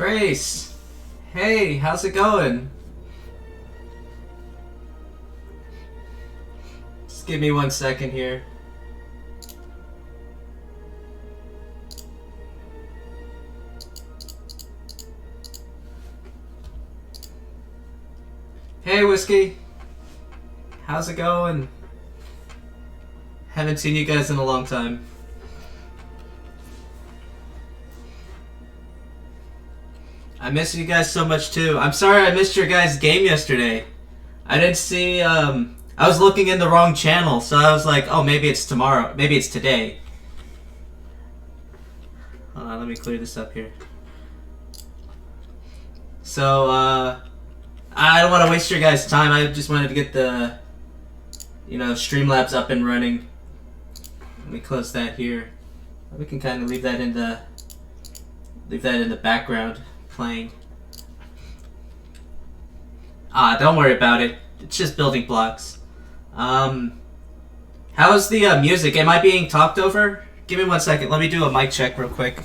Grace! Hey, how's it going? Just give me 1 second here. Hey, Whiskey! How's it going? Haven't seen you guys in a long time. I miss you guys so much too. I'm sorry I missed your guys' game yesterday. I didn't see, I was looking in the wrong channel, so I was like, oh, maybe it's tomorrow. Maybe it's today. Hold on, let me clear this up here. So, I don't want to waste your guys' time. I just wanted to get the, Streamlabs up and running. Let me close that here. We can kind of leave that in the background playing. Don't worry about it. It's just building blocks. How's the music? Am I being talked over? Give me 1 second. Let me do a mic check real quick.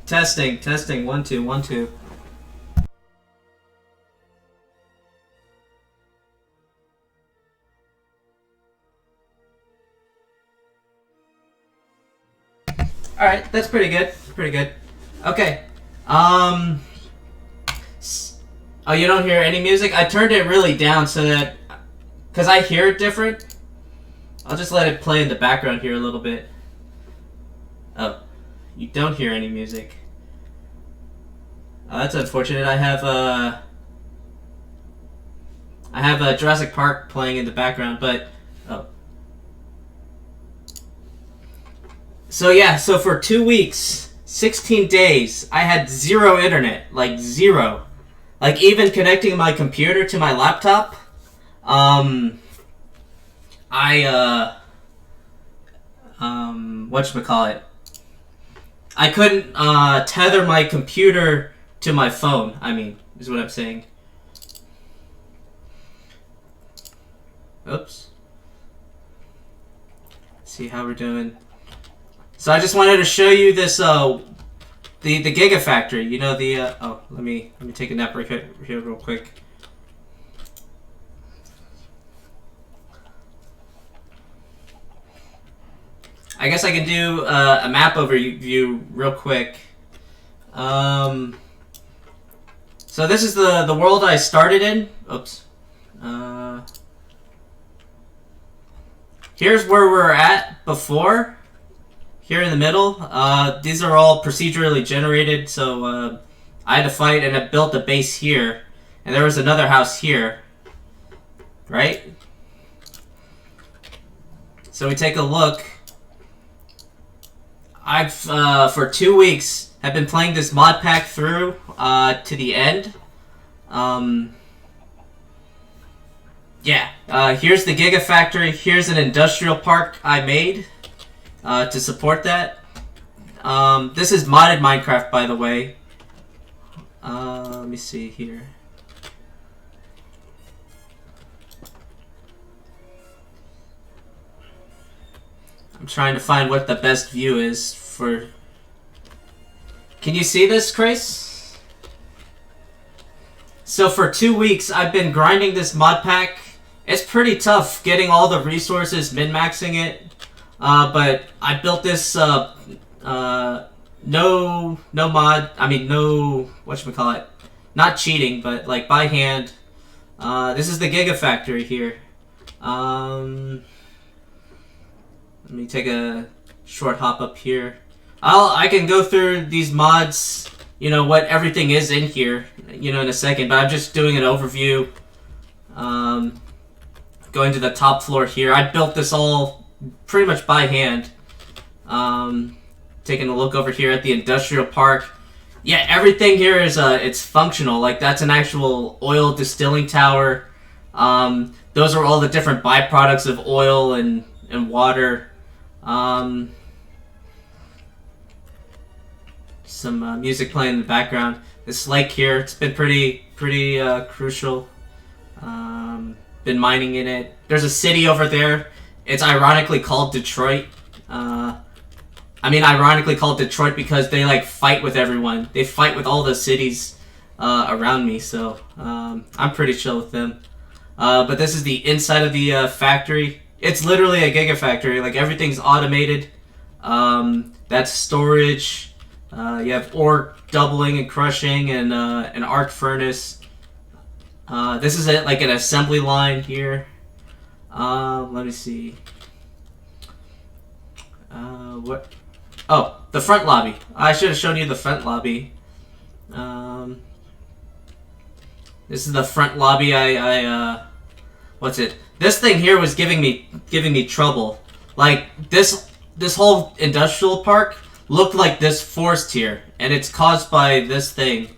Testing. 1 2 1 2. All right, that's pretty good. Okay. Oh, you don't hear any music? I turned it really down so that, cause I hear it different. I'll just let it play in the background here a little bit. Oh, you don't hear any music. That's unfortunate. I have Jurassic Park playing in the background, but oh. So for 2 weeks, 16 days, I had zero internet, like zero. Like even connecting my computer to my laptop, whatchamacallit? I couldn't tether my computer to my phone, is what I'm saying. Oops. Let's see how we're doing. So I just wanted to show you this, the Gigafactory. You know the oh, let me take a nap right here real quick. I guess I can do a map overview real quick. So this is the world I started in. Oops. Here's where we're at before. Here in the middle. These are all procedurally generated, so I had to fight and I built a base here. And there was another house here. Right? So we take a look. I've, for 2 weeks, have been playing this mod pack through to the end. Here's the Gigafactory. Here's an industrial park I made to support that. This is modded Minecraft, by the way. Let me see here. I'm trying to find what the best view is for... Can you see this, Chris? So for 2 weeks, I've been grinding this mod pack. It's pretty tough getting all the resources, min-maxing it. But I built this, no whatchamacallit, not cheating, but like by hand. This is the Gigafactory here. Let me take a short hop up here. I can go through these mods, what everything is in here, in a second, but I'm just doing an overview. Going to the top floor here. I built this all pretty much by hand. Taking a look over here at the industrial park. Yeah, everything here is it's functional. Like that's an actual oil distilling tower. Those are all the different byproducts of oil and some music playing in the background. This lake here, it's been pretty crucial. Been mining in it. There's a city over there. It's ironically called Detroit. I mean, ironically called Detroit because they like fight with everyone. They fight with all the cities around me, so I'm pretty chill with them. But this is the inside of the factory. It's literally a gigafactory. Like, everything's automated. That's storage. You have ore doubling and crushing and an arc furnace. This is like an assembly line here. Let me see. What? Oh, the front lobby. I should have shown you the front lobby. This is the front lobby. What's it? This thing here was giving me trouble. Like, this whole industrial park looked like this forest here, and it's caused by this thing.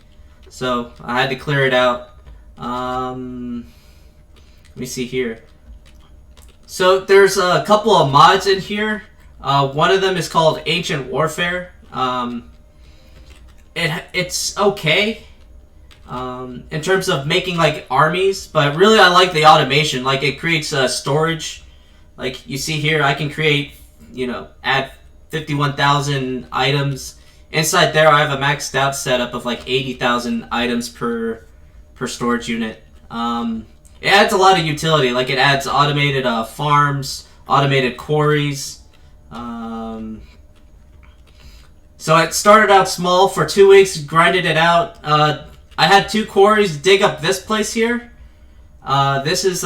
So I had to clear it out. Let me see here. So there's a couple of mods in here. One of them is called Ancient Warfare. It's okay in terms of making like armies, but really I like the automation. Like, it creates storage. Like, you see here, I can create, add 51,000 items. Inside there, I have a maxed out setup of like 80,000 items per storage unit. It adds a lot of utility. Like, it adds automated farms, automated quarries. So it started out small for 2 weeks, grinded it out. I had 2 quarries dig up this place here. This is,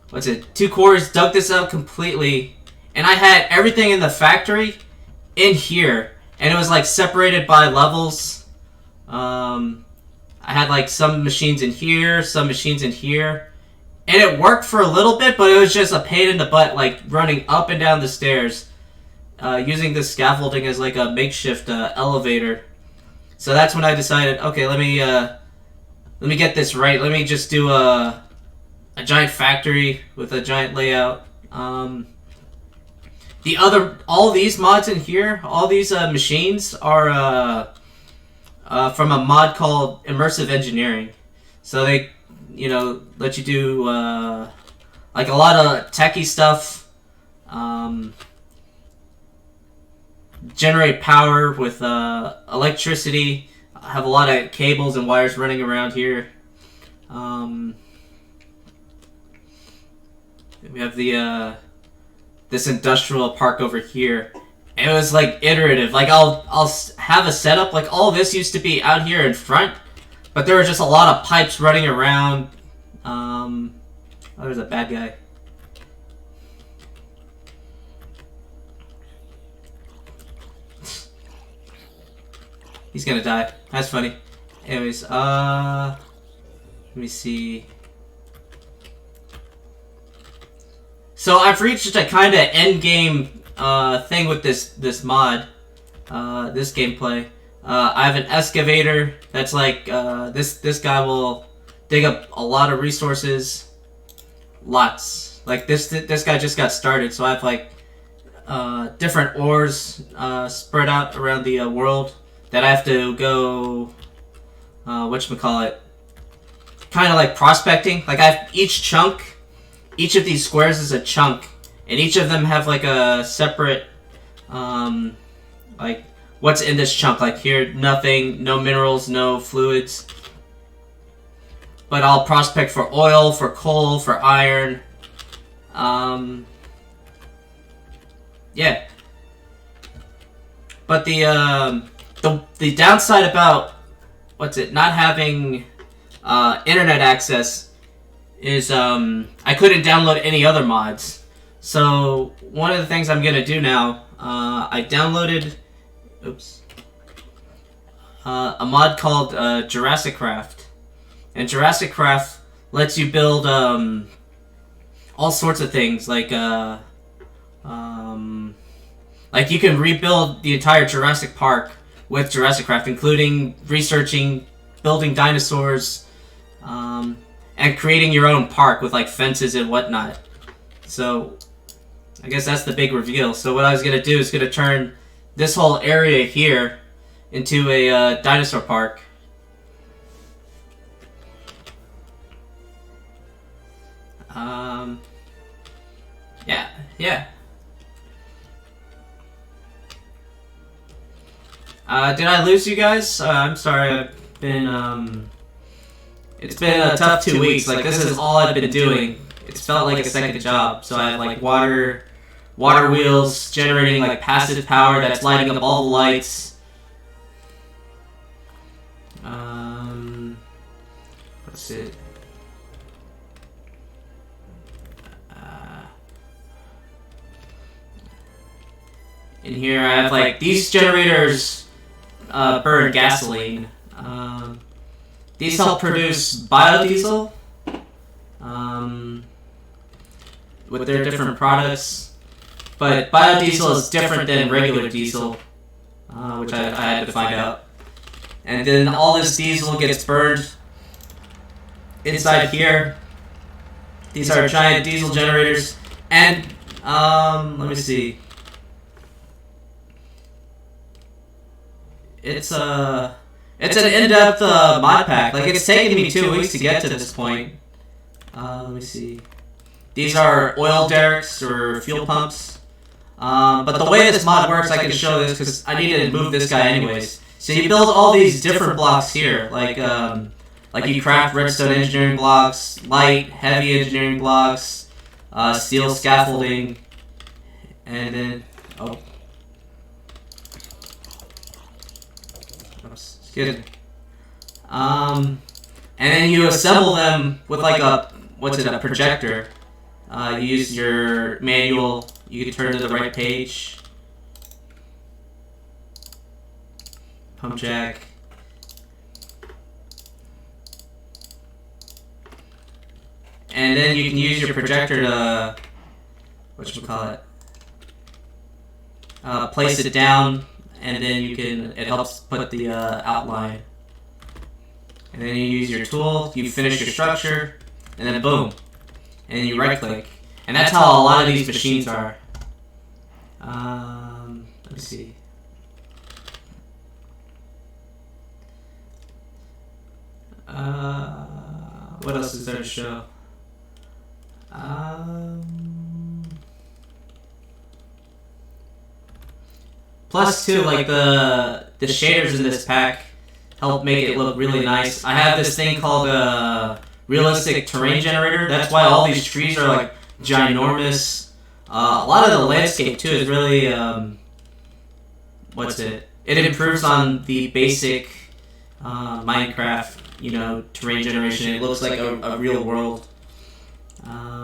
what's it? 2 quarries dug this out completely. And I had everything in the factory in here. And it was like separated by levels. I had like some machines in here, some machines in here. And it worked for a little bit, but it was just a pain in the butt, like running up and down the stairs. Using this scaffolding as like a makeshift elevator. So that's when I decided, okay, let me get this right. Let me just do a giant factory with a giant layout. All these mods in here, all these machines are from a mod called Immersive Engineering. So they, let you do like a lot of techie stuff. Generate power with electricity. I have a lot of cables and wires running around here. We have the this industrial park over here. And it was like iterative. Like, I'll have a setup. Like, all this used to be out here in front, but there were just a lot of pipes running around. Oh, there's a bad guy. He's gonna die. That's funny. Anyways, let me see. So I've reached a kind of end game thing with this mod, this gameplay. I have an excavator that's like this guy will dig up a lot of resources, lots. Like this guy just got started, so I have like different ores spread out around the world that I have to go, whatchamacallit, kind of like prospecting. Like, I have each of these squares is a chunk, and each of them have like a separate, like, what's in this chunk. Like here, nothing, no minerals, no fluids. But I'll prospect for oil, for coal, for iron. Yeah. But the downside about not having internet access is I couldn't download any other mods. So one of the things I'm gonna do now, I downloaded a mod called Jurassic Craft, and Jurassic Craft lets you build all sorts of things like you can rebuild the entire Jurassic Park with Jurassic Craft, including researching, building dinosaurs, and creating your own park with like fences and whatnot. So I guess that's the big reveal. So what I was gonna do is gonna turn this whole area here into a dinosaur park. Yeah. Did I lose you guys? I'm sorry. I've been it's been a tough 2 weeks. Like, this is all I've been doing. It's felt like a second job. So I have like water wheels generating like passive power that's lighting up all the lights. What's it? In here I have like these generators burn gasoline. These help produce biodiesel with their different products. But biodiesel is different than regular diesel, which I had to find out. And then all this diesel gets burned inside here. These are giant diesel generators. And, let me see. It's an in-depth mod pack. Like, it's taken me 2 weeks to get to this point. Let me see. These are oil derricks or fuel pumps. But the way this mod works, I can show this because I needed to move this guy anyways. So you build all these different blocks here, like you craft redstone engineering blocks, light, heavy engineering blocks, steel scaffolding, and then excuse me. And then you assemble them with like a projector. You use your manual. You can turn to the right page. Pump jack. And then you can use your projector to place it down, and then it helps put the outline. And then you use your tool, you finish your structure, and then boom. And then you right click. And that's how a lot of these machines are. Let me see. What else is there to show? Plus too, like the shaders in this pack help make it look really nice. I have this thing called a realistic terrain generator. That's why all these trees are like ginormous. A lot of the landscape too is really it improves on the basic Minecraft, terrain generation. It looks like a real world.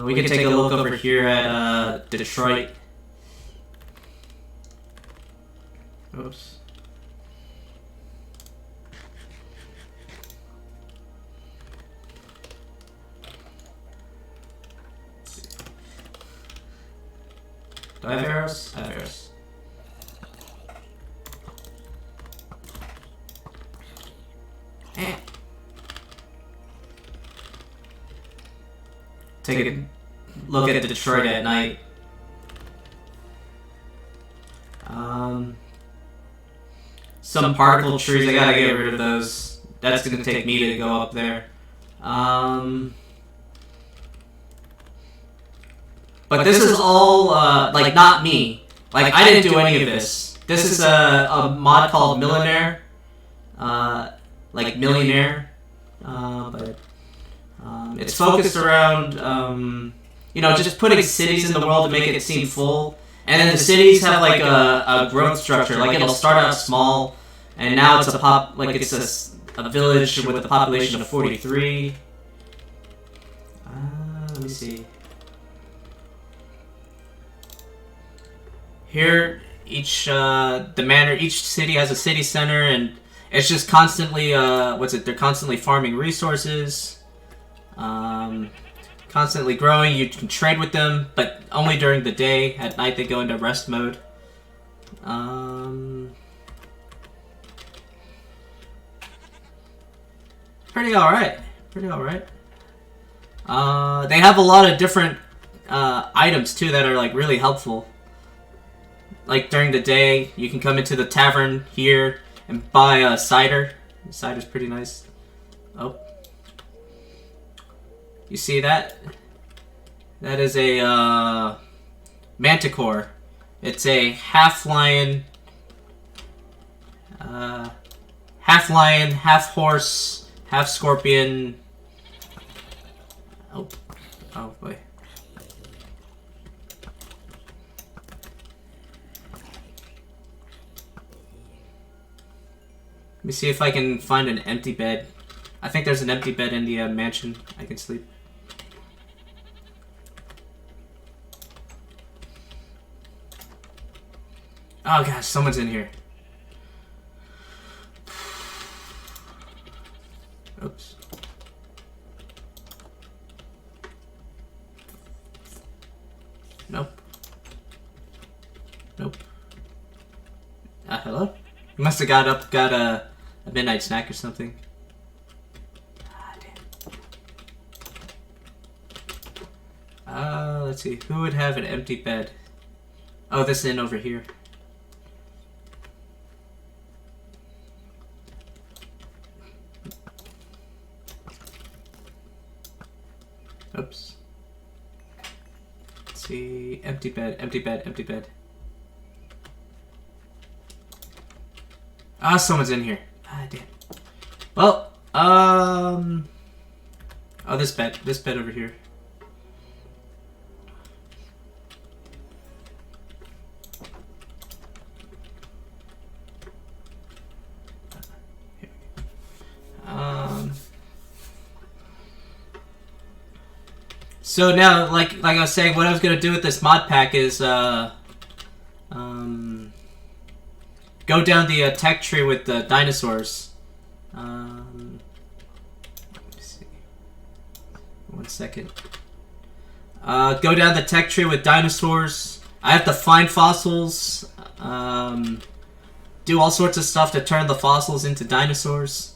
We can take a look over here at Detroit. Oops. Do I have arrows? I have arrows. Take a look at Detroit at night. Some particle trees, I gotta get rid of those. That's gonna take me to go up there. But this is all, like, not me. Like, I didn't do any of this. This is a mod called Millionaire. Like, Millionaire. But it's focused around, just putting cities in the world to make it seem full. And then the cities have, like, a growth structure. Like, it'll start out small, and now it's a village with a population of 43. Let me see. Here, each city has a city center, and it's just constantly, they're constantly farming resources, constantly growing. You can trade with them, but only during the day. At night, they go into rest mode. Pretty alright. They have a lot of different items, too, that are, like, really helpful. Like, during the day, you can come into the tavern here, and buy cider. Cider's pretty nice. Oh. You see that? That is a manticore. It's a half lion, half horse, half scorpion. Oh, oh boy. Let me see if I can find an empty bed. I think there's an empty bed in the mansion. I can sleep. Oh gosh, someone's in here. Oops. Nope. Nope. Hello? You must have got up, got a midnight snack or something. Ah, damn. Let's see. Who would have an empty bed? Oh, this inn over here. Oops. Let's see. Empty bed, empty bed, empty bed. Ah, someone's in here. Ah, damn. Well, oh, this bed over here. So now, like I was saying, what I was gonna do with this mod pack is, go down the tech tree with the dinosaurs. Let me see. 1 second. Go down the tech tree with dinosaurs. I have to find fossils. Do all sorts of stuff to turn the fossils into dinosaurs.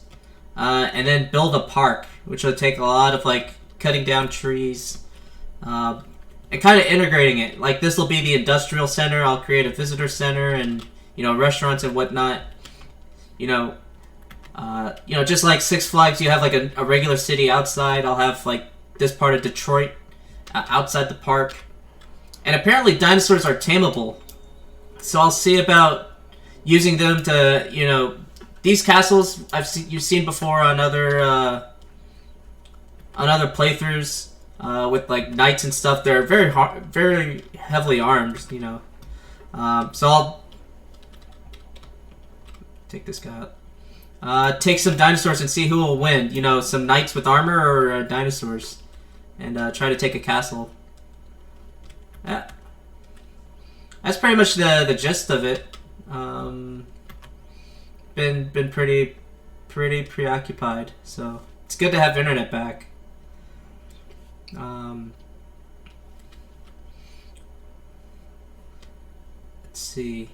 And then build a park, which will take a lot of, like, cutting down trees. And kind of integrating it. Like, this will be the industrial center. I'll create a visitor center and, you know, restaurants and whatnot. You know, just like Six Flags, you have like a regular city outside. I'll have like this part of Detroit outside the park. And apparently dinosaurs are tameable. So I'll see about using them to, you know, these castles you've seen before on other playthroughs. With like knights and stuff, they're very heavily armed, you know. So I'll take this guy out. Take some dinosaurs and see who will win. You know, some knights with armor or dinosaurs, and try to take a castle. Yeah, that's pretty much the gist of it. Been pretty preoccupied, so it's good to have internet back. Let's see.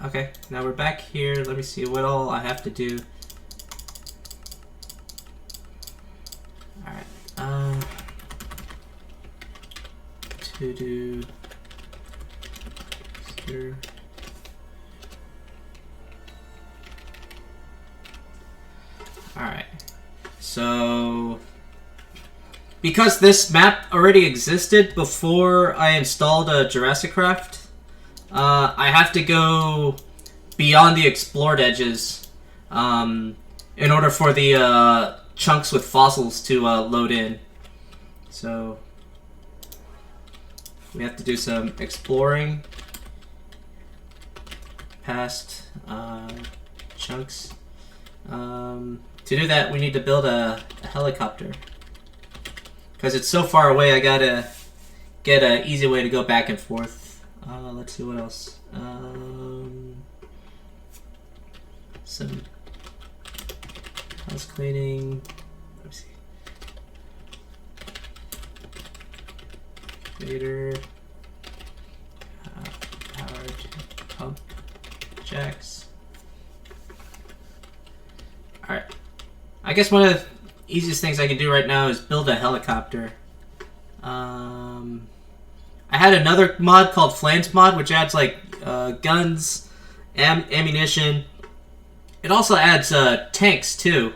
Okay, now we're back here. Let me see what all I have to do. Alright, to do here. Alright, so because this map already existed before I installed Jurassic Craft, I have to go beyond the explored edges in order for the chunks with fossils to load in. So we have to do some exploring past chunks. To do that, we need to build a helicopter. Because it's so far away, I gotta get an easy way to go back and forth. Let's see what else. Some house cleaning. Let me see. Vader. Power pump jacks. Alright. I guess one of the easiest things I can do right now is build a helicopter. I had another mod called Flames mod, which adds like guns ammunition. It also adds tanks too,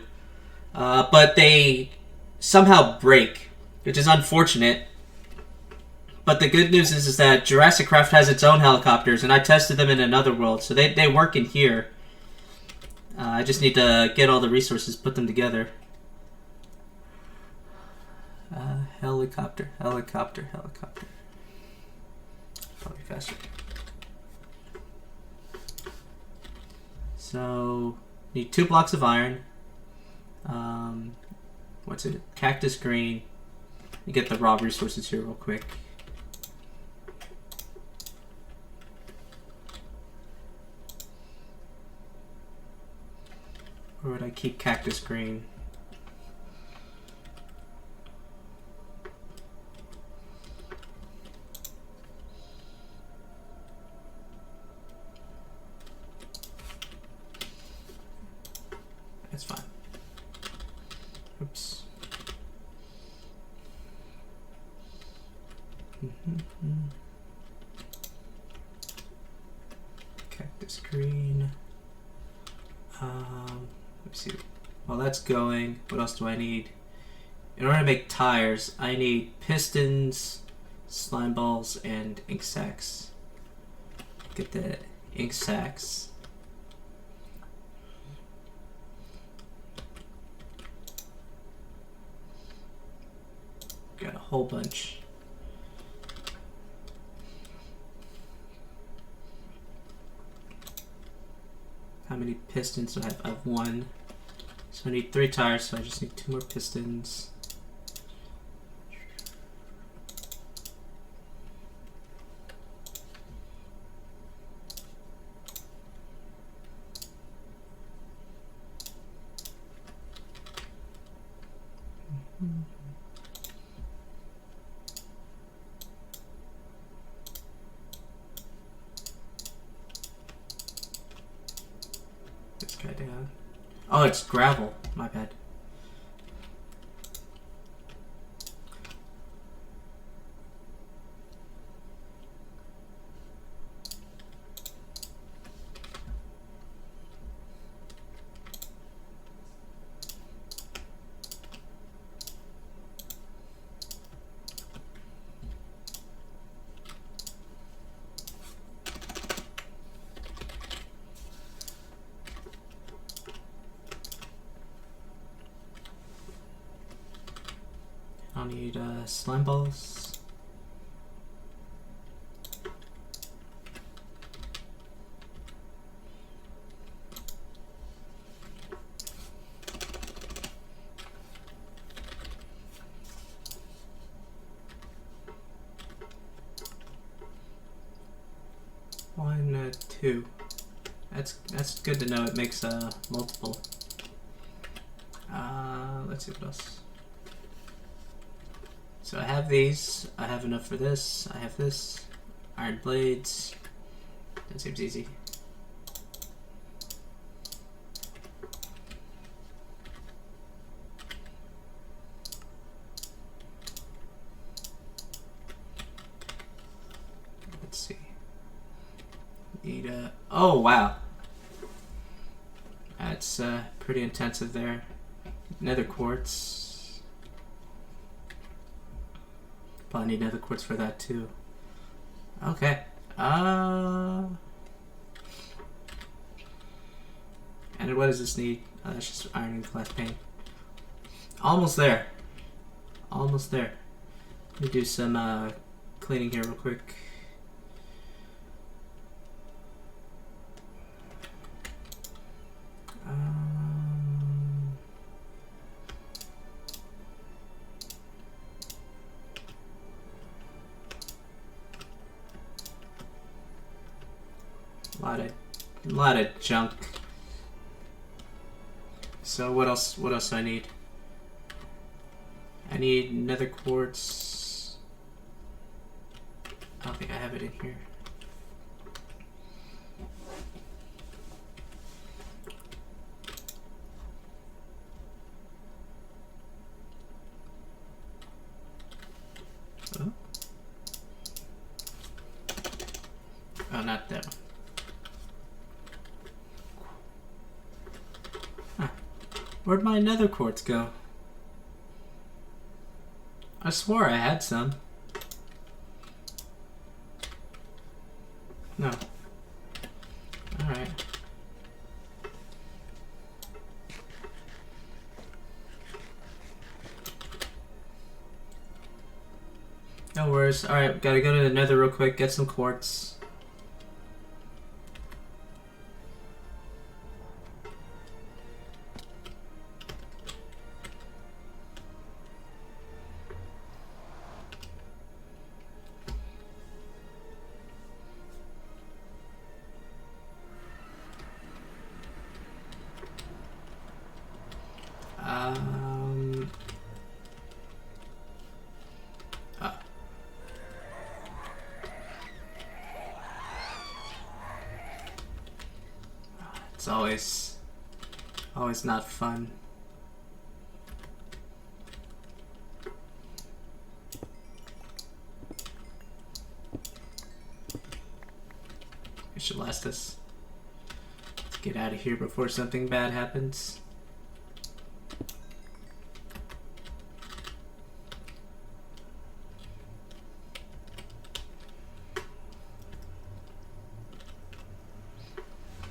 but they somehow break, which is unfortunate. But the good news is that Jurassic Craft has its own helicopters, and I tested them in another world, so they work in here. I just need to get all the resources, put them together. Helicopter. Probably faster. So, need 2 blocks of iron. What's it? Cactus green. Let me get the raw resources here real quick. Where would I keep cactus green? That's fine. Oops. Cactus green. Let's see. While that's going, what else do I need? In order to make tires, I need pistons, slime balls, and ink sacks. Get the ink sacks. Got a whole bunch. How many pistons do I have? I have 1. So I need 3 tires, so I just need 2 more pistons. This guy down. Oh, it's gravel. My bad. I'll need slime balls. One, 2. That's good to know. It makes multiple. Let's see what else. So I have these. I have enough for this. I have this. Iron blades. That seems easy. Let's see. Need oh wow. That's pretty intensive there. Nether quartz. Probably need nether quartz for that too. Okay. And what does this need? Oh, that's just iron and glass paint. Almost there. Almost there. Let me do some cleaning here real quick. A lot of junk. So what else do I need? I need nether quartz. I don't think I have it in here. Oh, oh not that one. Where'd my nether quartz go? I swore I had some. No. Alright. No worries. Alright, gotta go to the nether real quick, get some quartz. It's always not fun. It should last us. Let's get out of here before something bad happens.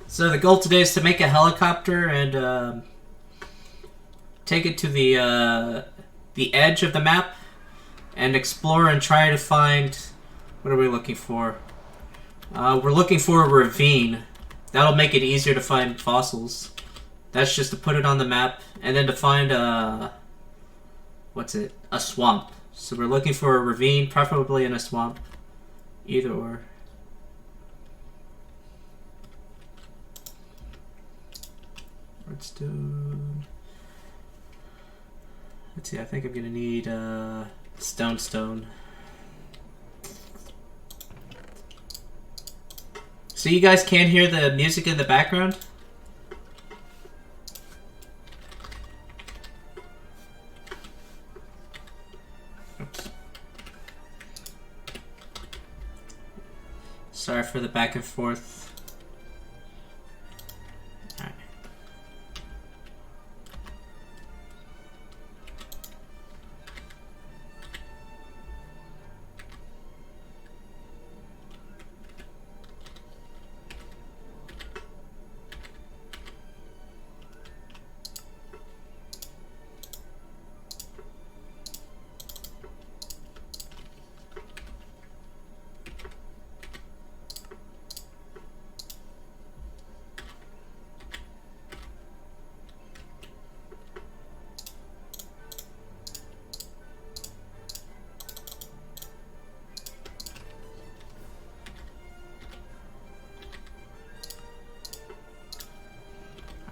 So the goal today is to make a helicopter and take it to the edge of the map and explore and try to find... What are we looking for? We're looking for a ravine. That'll make it easier to find fossils. That's just to put it on the map and then to find a swamp. So we're looking for a ravine, preferably in a swamp. Either or. Redstone. Let's see, I think I'm gonna need stone. So you guys can't hear the music in the background? Oops. Sorry for the back and forth.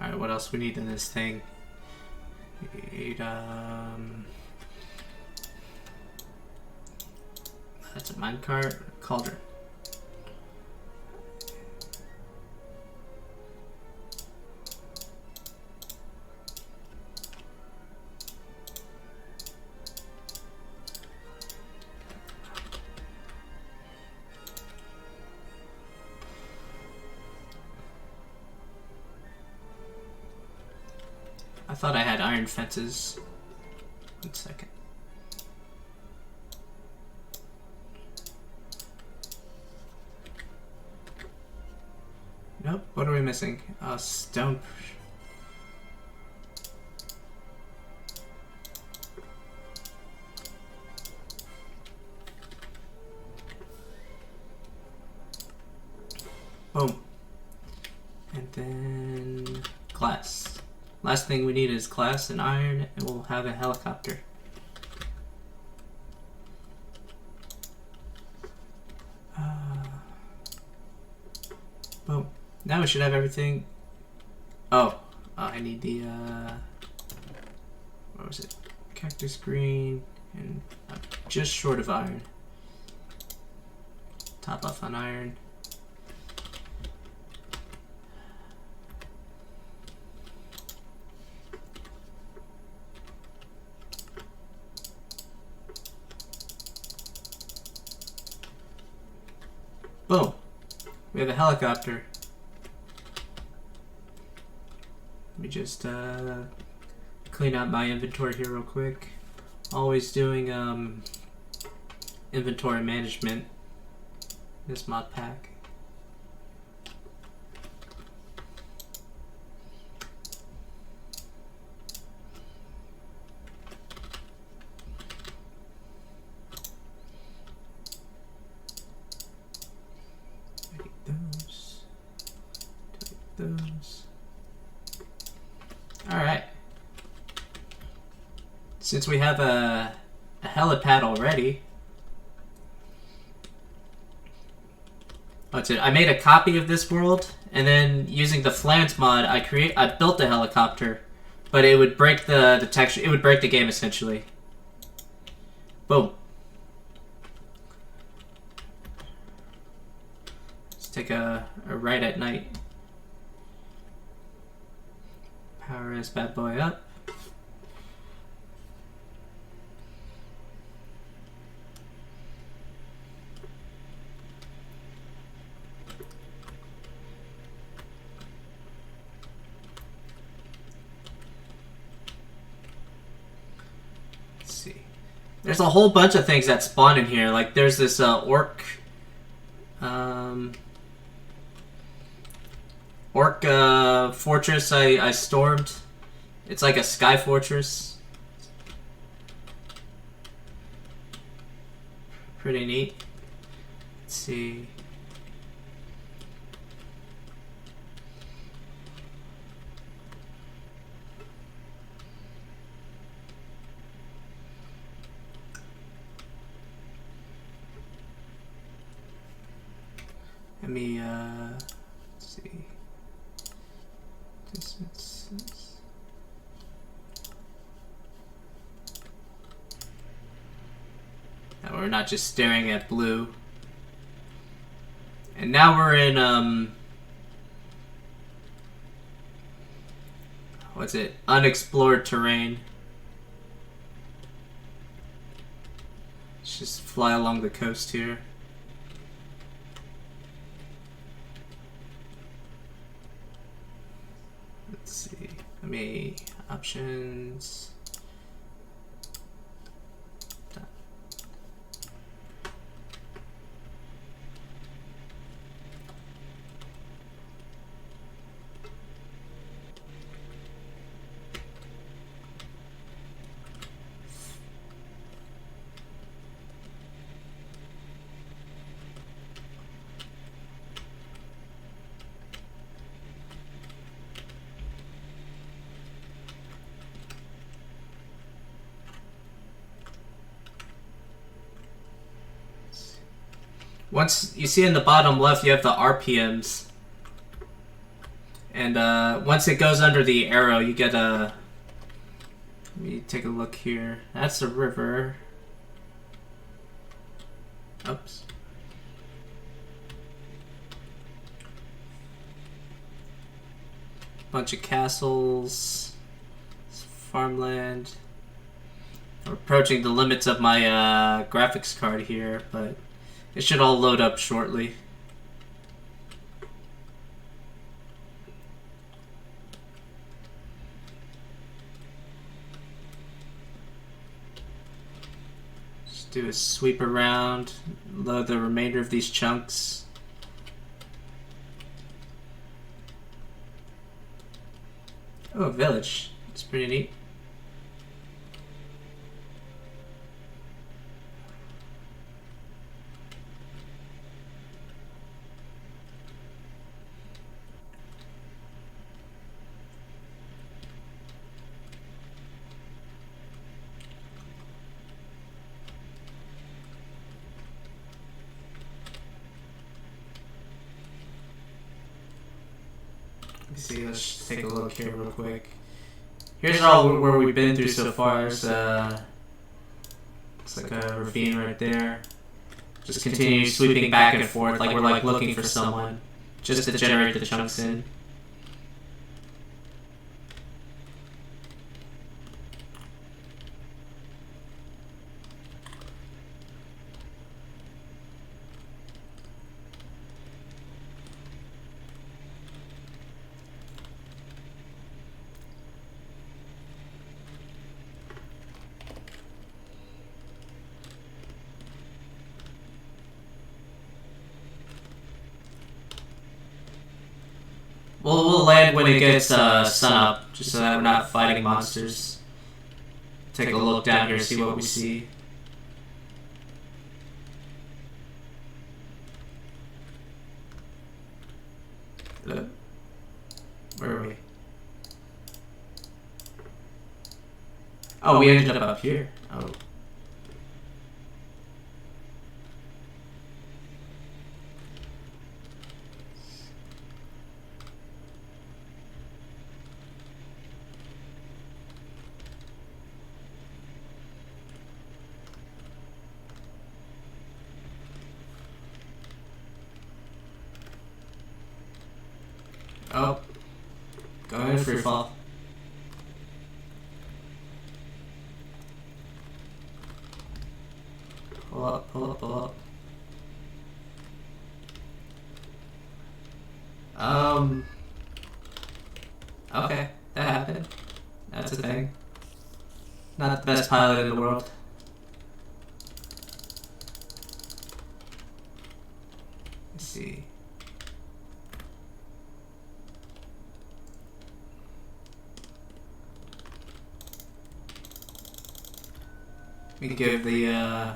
Alright, what else we need in this thing? We need, that's a minecart. Cauldron. I thought I had iron fences. 1 second. Nope, what are we missing? Stone. Boom. And then glass. Last thing we need is glass and iron, and we'll have a helicopter. Boom. Now we should have everything. Oh, I need the, what was it? Cactus green, and I'm just short of iron. Top off on iron. Boom. We have a helicopter. Let me just Clean out my inventory here real quick. Always doing inventory management. This mod pack. Those. Alright. Since we have a helipad already. What's it? I made a copy of this world, and then using the Flans mod, I built a helicopter, but it would break the texture. It would break the game essentially. Boom. Let's take a ride at night. Power this bad boy up. Let's see. There's a whole bunch of things that spawn in here. Like there's this orc fortress I stormed. It's like a sky fortress. Pretty neat. Let's see. Let me let's see. Distances. Now we're not just staring at blue. And now we're in what's it? Unexplored terrain. Let's just fly along the coast here. Let's see. Let me options. Once you see in the bottom left, you have the RPMs, and once it goes under the arrow, you get a. Let me take a look here. That's a river. Oops. Bunch of castles, farmland. I'm approaching the limits of my graphics card here, but it should all load up shortly. Just do a sweep around, load the remainder of these chunks. Oh, a village. It's pretty neat. See, let's take a look here real quick. Here's all where we've been through so far. It's looks like a ravine right there. Just continue sweeping back and forth like we're like looking for someone, just to generate the chunks in. land when it gets sun up, just so that we're not fighting monsters. Take a look down here, see what we see. Where are we? Oh, we ended up here. Oh. Oh. Going in free fall. Pull up, pull up, pull up. Okay, that happened. That's a thing. Not the best pilot in the world. Let's see. We give the,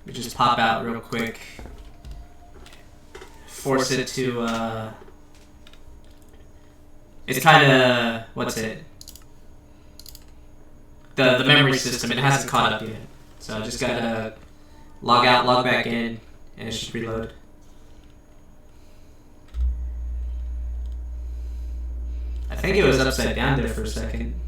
we just pop out real quick. Force it to, it's kinda, what's it? The memory system, it hasn't caught up yet. So I just gotta log out, log back in, and it should reload. I think it was upside down there for a second.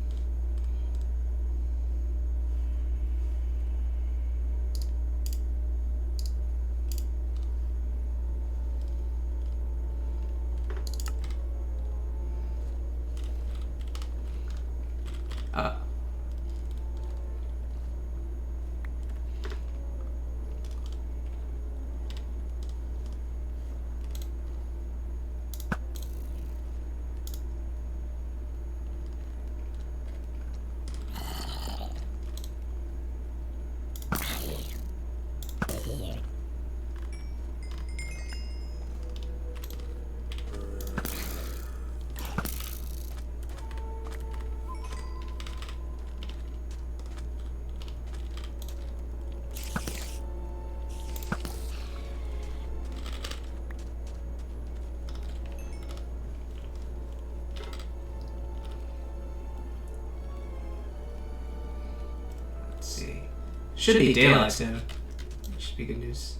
Should be daylight soon. Should be good news.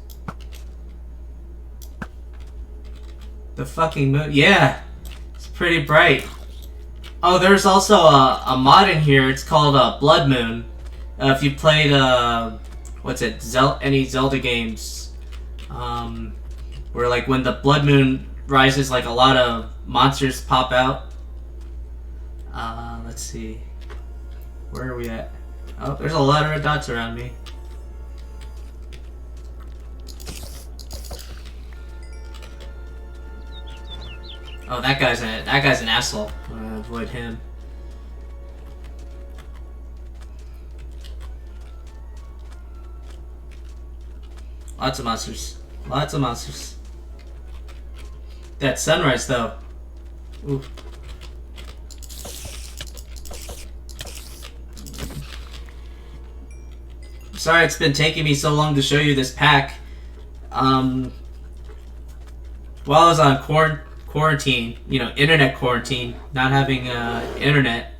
The fucking moon. Yeah! It's pretty bright. Oh, there's also a mod in here. It's called Blood Moon. If you played, what's it? Any Zelda games. Where, like, when the blood moon rises, like, a lot of monsters pop out. Let's see. Where are we at? Oh, there's a lot of red dots around me. Oh, that guy's an asshole. I'm gonna avoid him. Lots of monsters. Lots of monsters. That sunrise, though. Ooh. Sorry it's been taking me so long to show you this pack. While I was on quarantine, you know, internet quarantine, not having internet,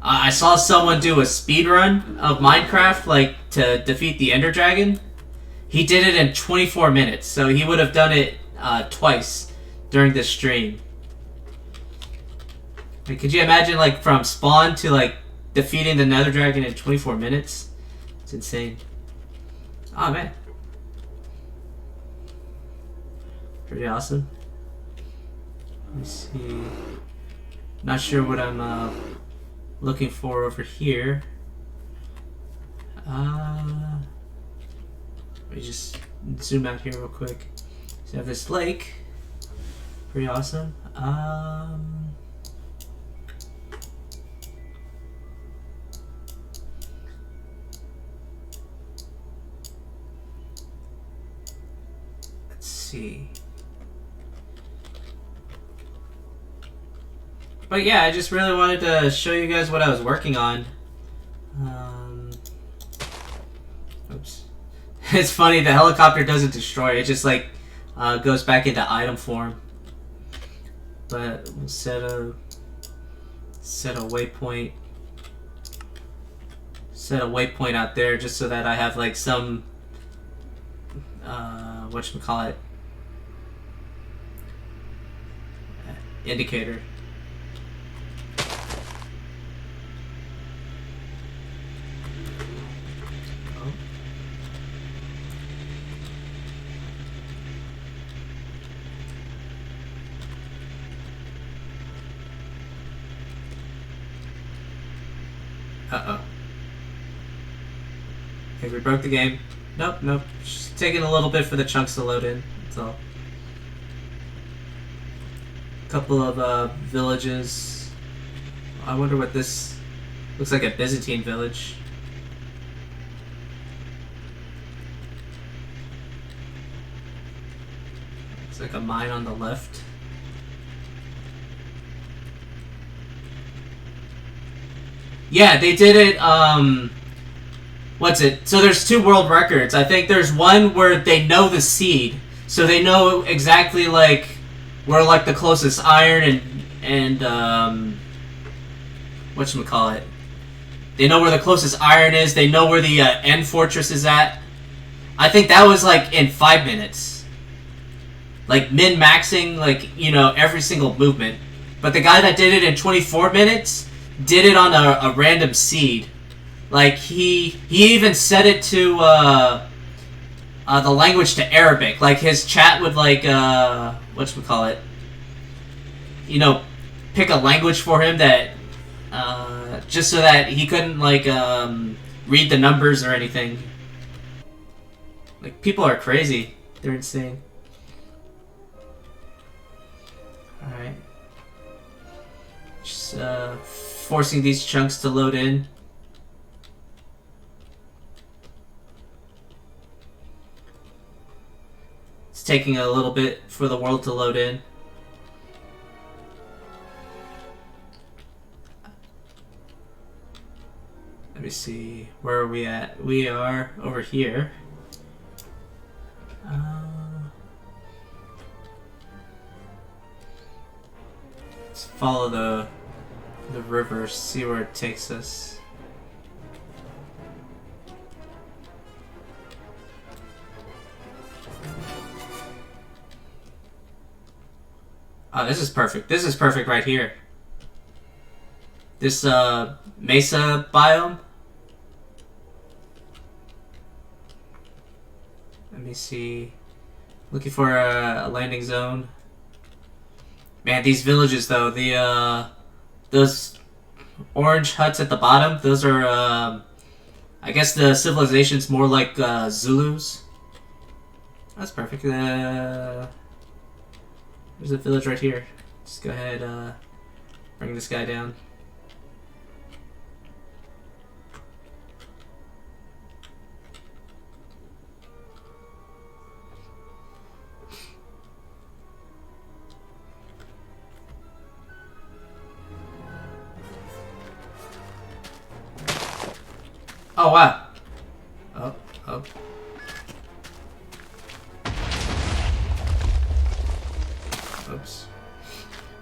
I saw someone do a speed run of Minecraft, like, to defeat the Ender Dragon. He did it in 24 minutes, so he would have done it twice during this stream. Like, could you imagine, like, from spawn to, like, defeating the Nether Dragon in 24 minutes? It's insane. Oh, man. Pretty awesome. Let me see. Not sure what I'm looking for over here. Let me just zoom out here real quick. So I have this lake. Pretty awesome. Let's see. But yeah, I just really wanted to show you guys what I was working on. Oops. It's funny, the helicopter doesn't destroy, it just like goes back into item form. But we'll set a waypoint. Set a waypoint out there just so that I have like some whatchamacallit, indicator. Uh-oh. I think we broke the game. Nope, nope. Just taking a little bit for the chunks to load in. That's all. Couple of villages. I wonder what this looks like. A Byzantine village. It's like a mine on the left. Yeah, they did it, what's it? So there's 2 world records. I think there's one where they know the seed. So they know exactly, like, where, like, the closest iron and whatchamacallit. They know where the closest iron is. They know where the end fortress is at. I think that was, like, in 5 minutes. Like, min-maxing, like, you know, every single movement. But the guy that did it in 24 minutes did it on a random seed. Like, he even set it to the language to Arabic. Like, his chat would, like, whatchamacallit, you know, pick a language for him that, just so that he couldn't, like, read the numbers or anything. Like, people are crazy. They're insane. Alright. Just, forcing these chunks to load in. It's taking a little bit for the world to load in. Let me see, where are we at? We are over here. Let's follow the river, see where it takes us. Oh, this is perfect. This is perfect right here. This mesa biome. Let me see. Looking for a landing zone. Man, these villages though, the those orange huts at the bottom, those are I guess the civilization's more like Zulus. That's perfect. There's a village right here. Just go ahead, bring this guy down. Oh, wow. Oh, oh. Oops.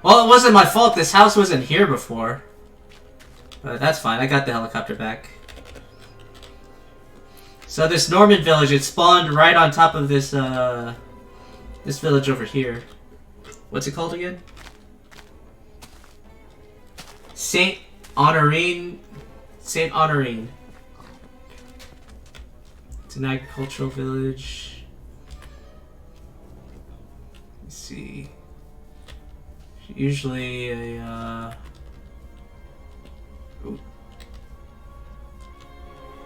Well, it wasn't my fault. This house wasn't here before. But that's fine. I got the helicopter back. So this Norman village, it spawned right on top of this, this village over here. What's it called again? Saint Honorine. Saint Honorine. It's an agricultural village. Let's see. Usually a, Ooh.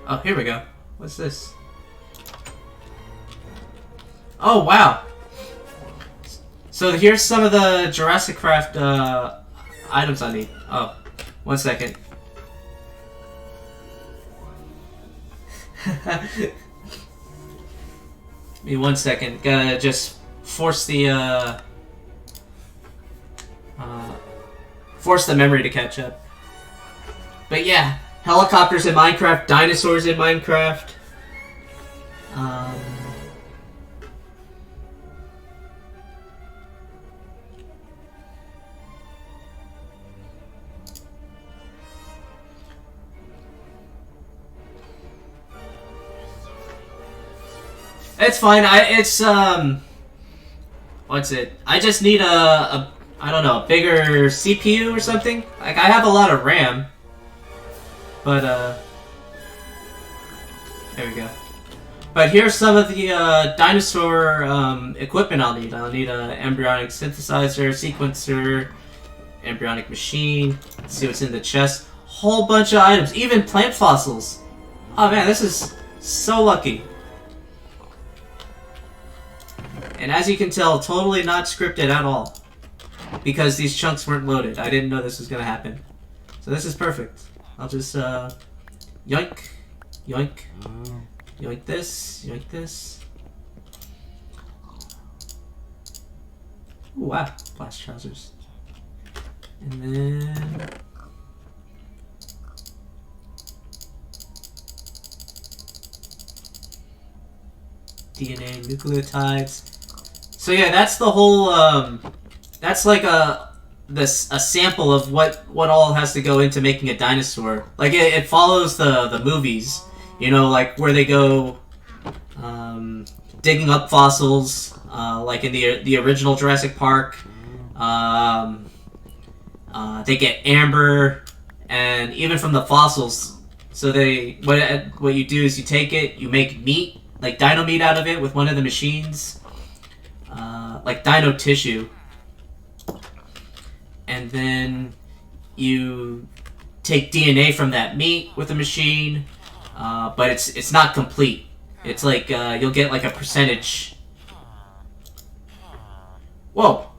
Oh, here we go. What's this? Oh, wow. So here's some of the Jurassic Craft items I need. Oh, 1 second. Give me 1 second. Gotta just force the force the memory to catch up. But yeah, helicopters in Minecraft, dinosaurs in Minecraft. It's fine. What's it? I just need I don't know, a bigger CPU or something. Like, I have a lot of RAM. But, there we go. But here's some of the, dinosaur, equipment I'll need. I'll need a embryonic synthesizer, sequencer, embryonic machine. Let's see what's in the chest. Whole bunch of items, even plant fossils. Oh man, this is so lucky. And as you can tell, totally not scripted at all. Because these chunks weren't loaded. I didn't know this was gonna happen. So this is perfect. I'll just, yoink, yoink, yoink this, yoink this. Ooh, wow, blast trousers. And then... DNA nucleotides. So yeah, that's the whole, that's like a sample of what all has to go into making a dinosaur. Like, it follows the movies, you know, like where they go, digging up fossils, like in the original Jurassic Park. They get amber, and even from the fossils. So what you do is you take it, you make meat, like dino meat out of it with one of the machines, like dino tissue, and then you take DNA from that meat with a machine, but it's not complete. It's like you'll get like a percentage. Whoa!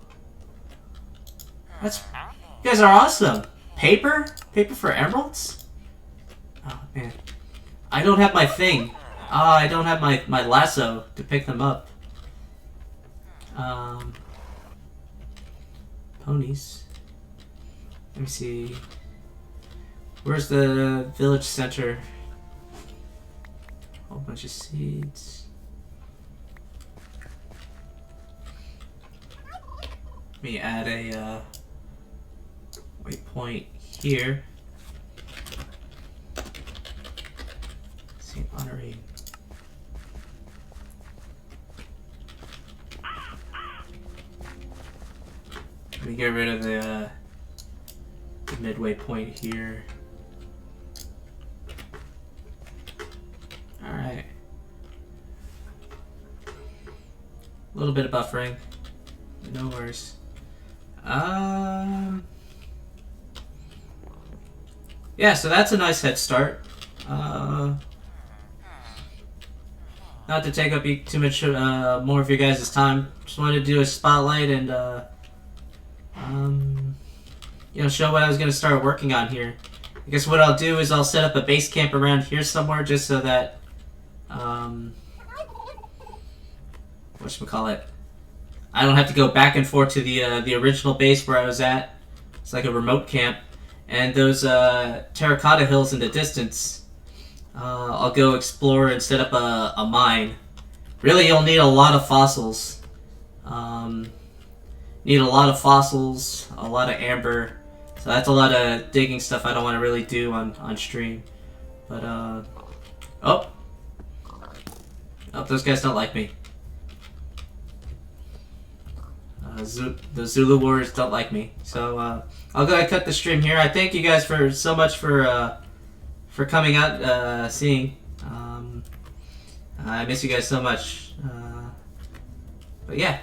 You guys are awesome. Paper for emeralds. Oh man, I don't have my thing. I don't have my lasso to pick them up. Ponies. Let me see. Where's the village center? Whole bunch of seeds. Let me add a waypoint here. St. Honorine. Let me get rid of the midway point here. Alright. A little bit of buffering. No worries. Yeah, so that's a nice head start. Not to take up too much more of your guys' time. Just wanted to do a spotlight and you know, show what I was going to start working on here. I guess what I'll do is I'll set up a base camp around here somewhere just so that whatchamacallit, I don't have to go back and forth to the original base where I was at. It's like a remote camp. And those terracotta hills in the distance, I'll go explore and set up a mine. Really, you'll need a lot of fossils. Need a lot of fossils, a lot of amber. So that's a lot of digging stuff I don't want to really do on stream. But, oh, those guys don't like me. The Zulu Warriors don't like me. So, I'll go ahead and cut the stream here. I thank you guys so much for coming out, seeing. I miss you guys so much. But yeah,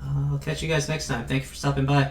I'll catch you guys next time. Thank you for stopping by.